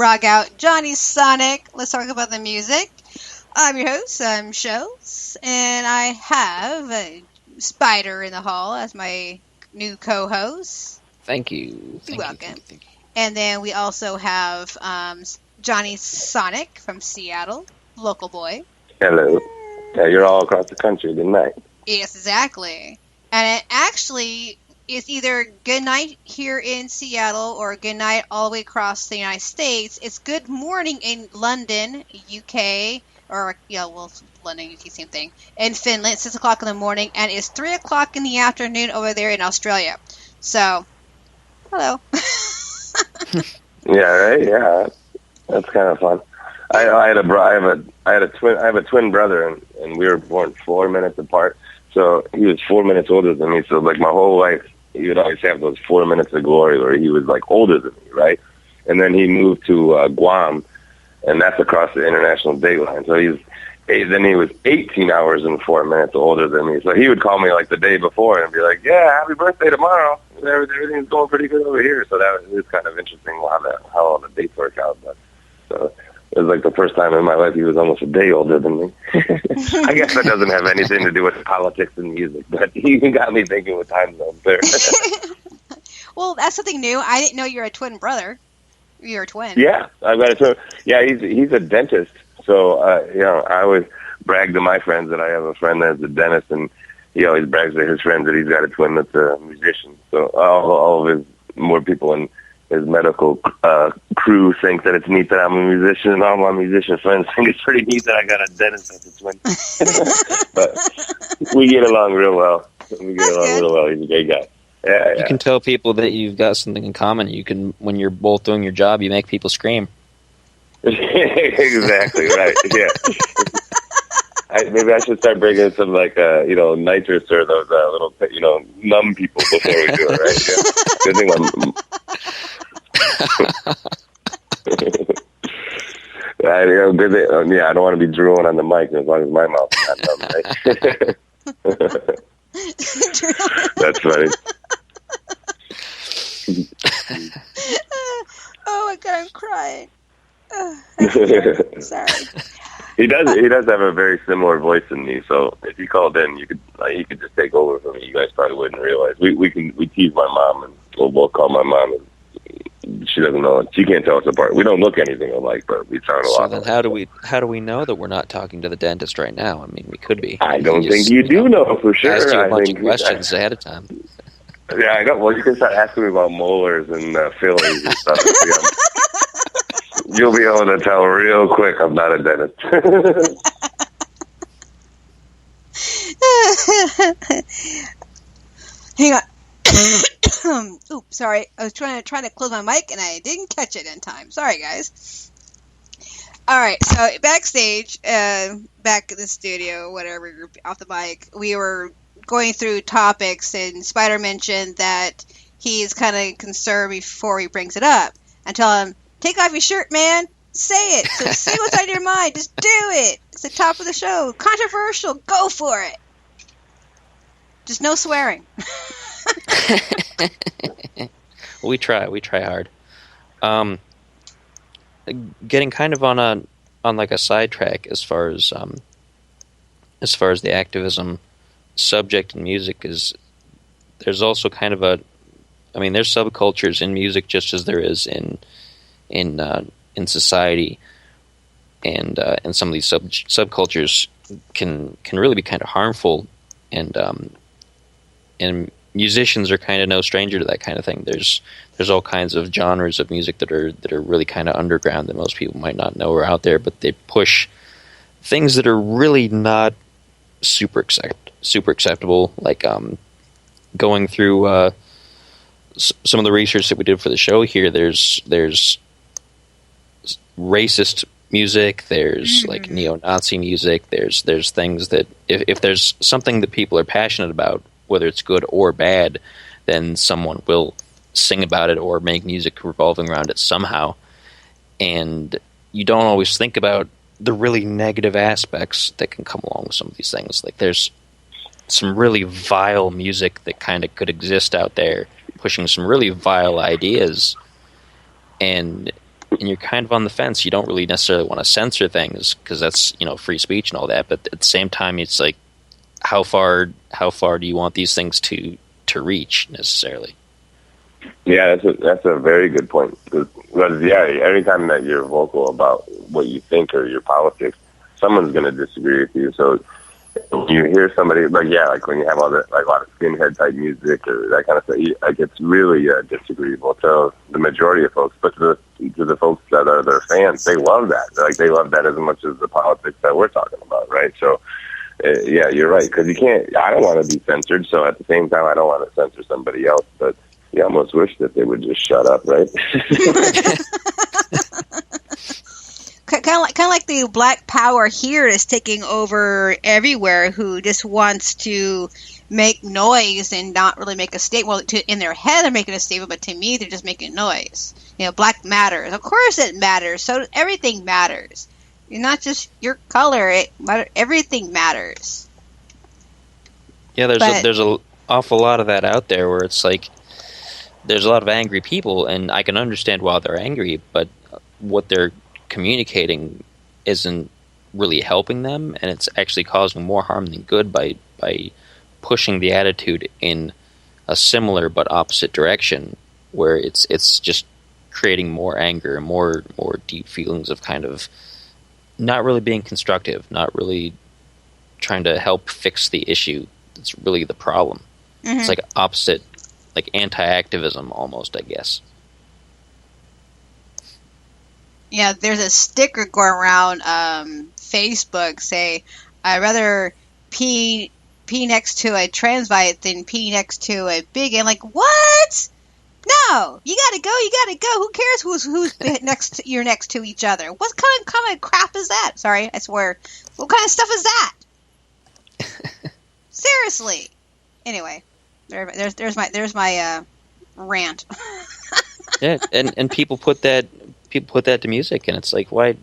rock out Johnny Sonic. Let's talk about the music. I'm your host, I'm Shells, and I have Spider in the hall as my new co-host. Thank you. You're welcome. Thank you. And then we also have Johnny Sonic from Seattle, local boy. Hello. Yeah, you're all across the country tonight. Yes, exactly. And it actually is either good night here in Seattle or good night all the way across the United States. It's good morning in London, UK, or, London, UK, same thing. In Finland, 6 o'clock in the morning, and it's 3 o'clock in the afternoon over there in Australia. So, hello. Yeah, right? Yeah. That's kind of fun. I have a twin brother, and we were born 4 minutes apart. So he was 4 minutes older than me. So like my whole life, he would always have those 4 minutes of glory where he was like older than me, right? And then he moved to Guam, and that's across the international date line. So then he was 18 hours and 4 minutes older than me. So he would call me like the day before and be like, "Yeah, happy birthday tomorrow. Everything's going pretty good over here." So that was kind of interesting how all the dates work out. But so it was like the first time in my life he was almost a day older than me. I guess that doesn't have anything to do with politics and music, but he got me thinking with time zones there. Well, that's something new. I didn't know you're a twin brother. You're a twin. Yeah, I've got a twin. Yeah, he's a dentist. So, I always brag to my friends that I have a friend that's a dentist, and he always brags to his friends that he's got a twin that's a musician. So all of his more people in his medical crew think that it's neat that I'm a musician, and all my musician friends think it's pretty neat that I got a dentist that's a twin. But we get along real well. He's a great guy. Yeah. You can tell people that you've got something in common. You can, when you're both doing your job, you make people scream. Exactly, right. Yeah. Maybe I should start bringing some nitrous or those little numb people before we do it, right? Yeah. Good thing I don't want to be drooling on the mic as long as my mouth is not numb, right? That's funny. Oh my God, I'm crying. Sorry. He does have a very similar voice than me, so if you called in, you could just take over for me. You guys probably wouldn't realize. We tease my mom, and we'll both call my mom, and she doesn't know. She can't tell us apart. We don't look anything alike, but we sound a lot. So then, how do we know that we're not talking to the dentist right now? I mean, we could be. I don't think you do know for sure. Asked you a bunch of questions ahead of time. Yeah, I know. Well, you can start asking me about molars and fillings and stuff. You'll be able to tell real quick I'm not a dentist. Hang on. Oops, sorry. I was trying to close my mic and I didn't catch it in time. Sorry, guys. All right, so backstage, back at the studio, whatever, off the mic, we were going through topics, and Spider mentioned that he's kind of concerned before he brings it up. I tell him, take off your shirt, man. Say it. So see what's on your mind. Just do it. It's the top of the show. Controversial. Go for it. Just no swearing. We try hard. Getting kind of on like a sidetrack as far as the activism subject in music is. There's also kind of there's subcultures in music just as there is in society, and some of these subcultures can really be kind of harmful, and musicians are kind of no stranger to that kind of thing. There's all kinds of genres of music that are really kind of underground that most people might not know are out there, but they push things that are really not super acceptable, like going through some of the research that we did for the show here. There's racist music, there's like neo-Nazi music, there's things that if there's something that people are passionate about, whether it's good or bad, then someone will sing about it or make music revolving around it somehow. And you don't always think about the really negative aspects that can come along with some of these things. Like there's some really vile music that kind of could exist out there, pushing some really vile ideas, and you're kind of on the fence. You don't really necessarily want to censor things because that's, free speech and all that. But at the same time, it's like, how far do you want these things to reach necessarily? Yeah, that's a very good point. Because every time that you're vocal about what you think or your politics, someone's going to disagree with you. So when you hear somebody like when you have all that, like a lot of skinhead type music or that kind of stuff, like it's really disagreeable to the majority of folks. But to the folks that are their fans, they love that. Like they love that as much as the politics that we're talking about, right? So yeah, you're right, because you can't. I don't want to be censored. So at the same time, I don't want to censor somebody else, but. You almost wish that they would just shut up, right? Kind of like the Black Power here is taking over everywhere, who just wants to make noise and not really make a statement. Well, in their head they're making a statement, but to me they're just making noise. Black matters. Of course it matters. So everything matters. You're not just your color. Everything matters. Yeah, there's an awful lot of that out there where it's like, there's a lot of angry people, and I can understand why they're angry, but what they're communicating isn't really helping them, and it's actually causing more harm than good by pushing the attitude in a similar but opposite direction, where it's just creating more anger and more deep feelings of kind of not really being constructive, not really trying to help fix the issue that's really the problem. Mm-hmm. It's like opposite. Like anti-activism almost, I guess. Yeah, there's a sticker going around Facebook say, I'd rather pee next to a transvite than pee next to a big. And like, what? No, you gotta go. Who cares who's you're next to each other? What kind of crap is that? Sorry, I swear. What kind of stuff is that? Seriously. Anyway. There's my rant. Yeah, and people put that to music, and it's like, why?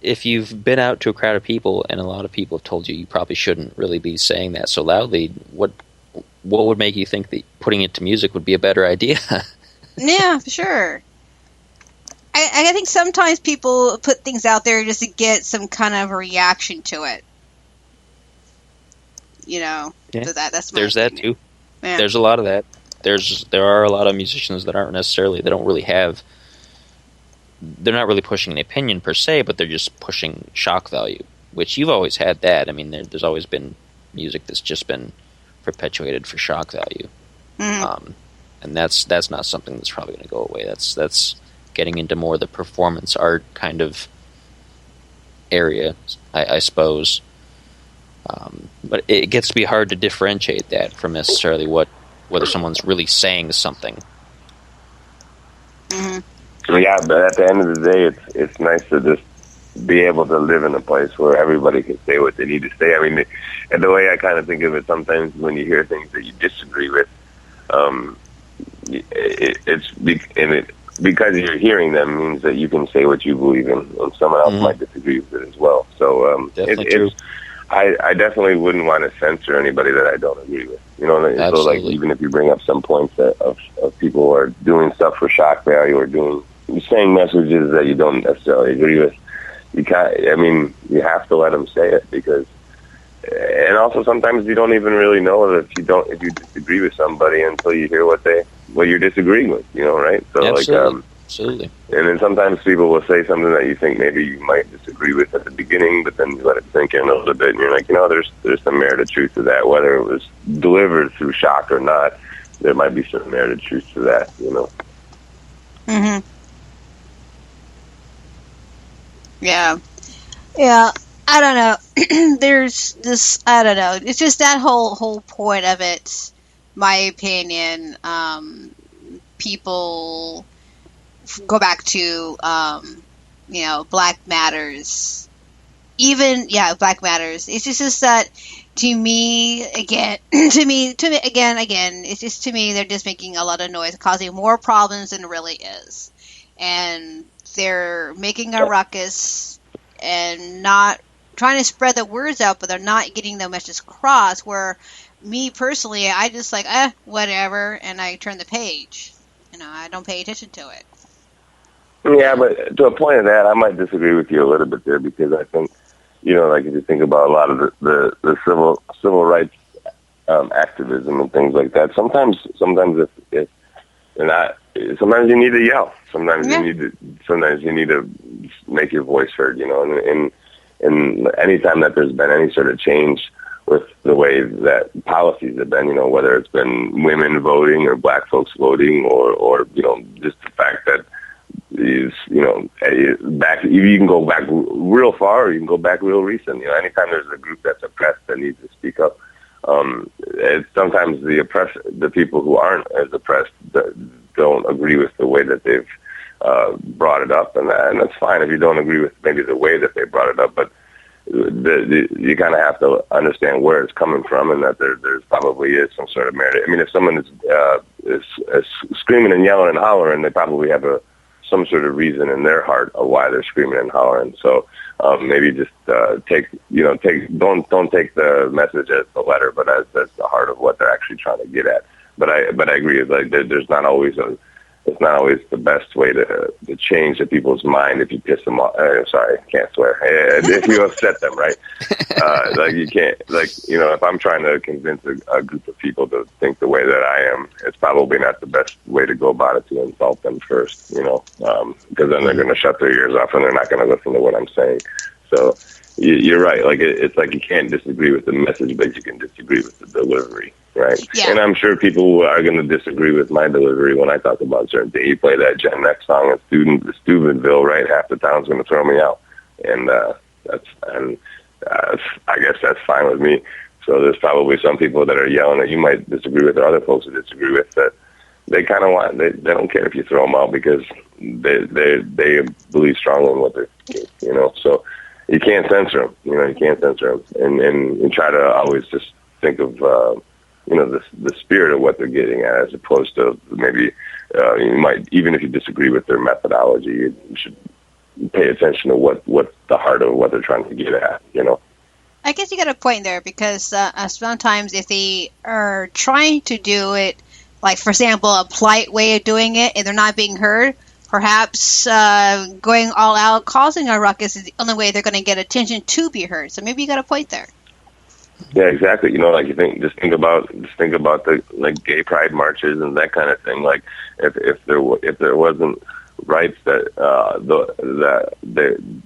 If you've been out to a crowd of people, and a lot of people have told you probably shouldn't really be saying that so loudly, what would make you think that putting it to music would be a better idea? Yeah, for sure. I think sometimes people put things out there just to get some kind of a reaction to it. Yeah. So that's my there's opinion. That too. Yeah. There's a lot of that. There are a lot of musicians that aren't necessarily, they don't really have, they're not really pushing an opinion per se, but they're just pushing shock value, which you've always had that. I mean, there's always been music that's just been perpetuated for shock value. Mm-hmm. And that's not something that's probably going to go away. That's getting into more the performance art kind of area, I suppose. But it gets to be hard to differentiate that from necessarily whether someone's really saying something. Mm-hmm. Yeah, but at the end of the day, it's nice to just be able to live in a place where everybody can say what they need to say. I mean, and the way I kind of think of it, sometimes when you hear things that you disagree with, because you're hearing them means that you can say what you believe in, and someone else might disagree with it as well. So true. I definitely wouldn't want to censor anybody that I don't agree with. So like even if you bring up some points of people who are doing stuff for shock value or saying messages that you don't necessarily agree with, you have to let them say it, because, and also sometimes you don't even really know if you disagree with somebody until you hear what you're disagreeing with, right? So Absolutely. And then sometimes people will say something that you think maybe you might disagree with at the beginning, but then you let it sink in a little bit, and you're like, there's some merit of truth to that. Whether it was delivered through shock or not, there might be some merit of truth to that, Mm-hmm. Yeah. Yeah. I don't know. There's this. I don't know. It's just that whole point of it. My opinion. People go back to Black Matters. Black Matters. It's just that to me again. It's just, to me, they're just making a lot of noise, causing more problems than it really is, and they're making a ruckus and not trying to spread the words out, but they're not getting the message across. Where me personally, I just like whatever, and I turn the page. I don't pay attention to it. Yeah, but to a point of that, I might disagree with you a little bit there, because I think, like if you think about a lot of the civil rights activism and things like that, sometimes if you're not, sometimes you need to yell. Sometimes you need to make your voice heard. And any time that there's been any sort of change with the way that policies have been, whether it's been women voting or black folks voting, or just the fact that is, back, you can go back real far, or you can go back real recent. Anytime there's a group that's oppressed that needs to speak up, it's sometimes the people who aren't as oppressed don't agree with the way that they've brought it up, and that's fine if you don't agree with maybe the way that they brought it up, but you kind of have to understand where it's coming from, and that there's probably is some sort of merit. I mean, if someone is screaming and yelling and hollering, they probably have some sort of reason in their heart of why they're screaming and hollering. So maybe just don't take the message as the letter, but as the heart of what they're actually trying to get at. But I agree. Like there's not always it's not always the best way to change the people's mind if you piss them off. Sorry, I can't swear. If you upset them, right? You can't, if I'm trying to convince a group of people to think the way that I am, it's probably not the best way to go about it to insult them first, because then they're going to shut their ears off and they're not going to listen to what I'm saying. So you're right. It's like you can't disagree with the message, but you can disagree with the delivery. Right. Yeah. And I'm sure people are going to disagree with my delivery when I talk about certain things. You play that Gen X song at Steubenville, right? Half the town's going to throw me out. And I guess that's fine with me. So there's probably some people that are yelling that you might disagree with, or other folks that disagree with, that they kind of they don't care if you throw them out, because they believe strongly in what they're thinking, So you can't censor them, you can't censor them. And try to always just think of, the spirit of what they're getting at, as opposed to maybe you might, even if you disagree with their methodology, you should pay attention to what the heart of what they're trying to get at, I guess you got a point there, because sometimes if they are trying to do it, like, for example, a polite way of doing it, and they're not being heard, perhaps going all out, causing a ruckus is the only way they're going to get attention to be heard. So maybe you got a point there. Yeah, exactly. Just think about the gay pride marches and that kind of thing. Like, if there wasn't rights that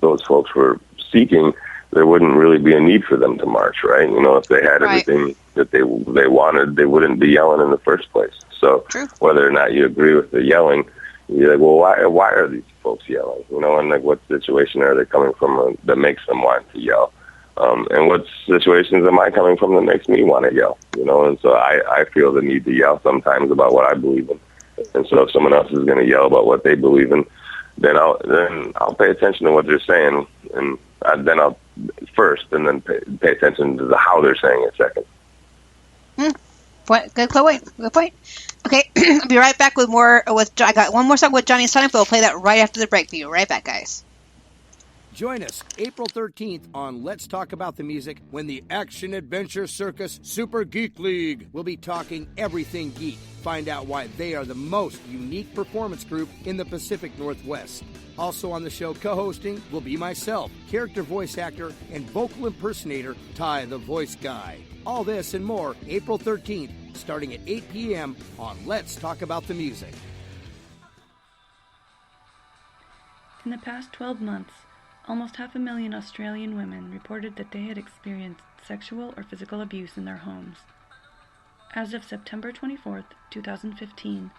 those folks were seeking, there wouldn't really be a need for them to march, right? If they had everything that they wanted, they wouldn't be yelling in the first place. So True. Whether or not you agree with the yelling, you're like, well, why are these folks yelling? And what situation are they coming from that makes them want to yell? And what situations am I coming from that makes me want to yell? And so I feel the need to yell sometimes about what I believe in. And so if someone else is going to yell about what they believe in, then I'll pay attention to what they're saying, and then I'll first, and then pay attention to how they're saying it second. Good point. Okay, I'll be right back with more. I got one more song with Johnny Sonic, but we'll play that right after the break. Be right back, guys. Join us April 13th on Let's Talk About the Music, when the Action Adventure Circus Super Geek League will be talking everything geek. Find out why they are the most unique performance group in the Pacific Northwest. Also on the show co-hosting will be myself, character voice actor and vocal impersonator Ty the Voice Guy. All this and more April 13th, starting at 8 p.m. on Let's Talk About the Music. In the past 12 months, almost 500,000 Australian women reported that they had experienced sexual or physical abuse in their homes. As of September 24, 2015,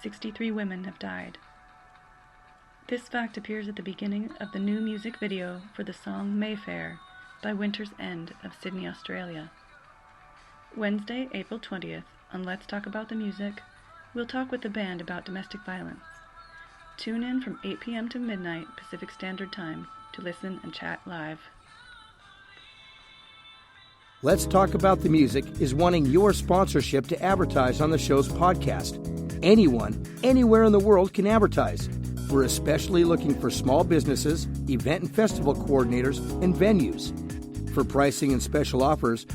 63 women have died. This fact appears at the beginning of the new music video for the song Mayfair by Winter's End of Sydney, Australia. Wednesday, April 20th, on Let's Talk About the Music, we'll talk with the band about domestic violence. Tune in from 8 p.m. to midnight Pacific Standard Time to listen and chat live. Let's Talk About the Music is wanting your sponsorship to advertise on the show's podcast. Anyone, anywhere in the world can advertise. We're especially looking for small businesses, event and festival coordinators, and venues. For pricing and special offers,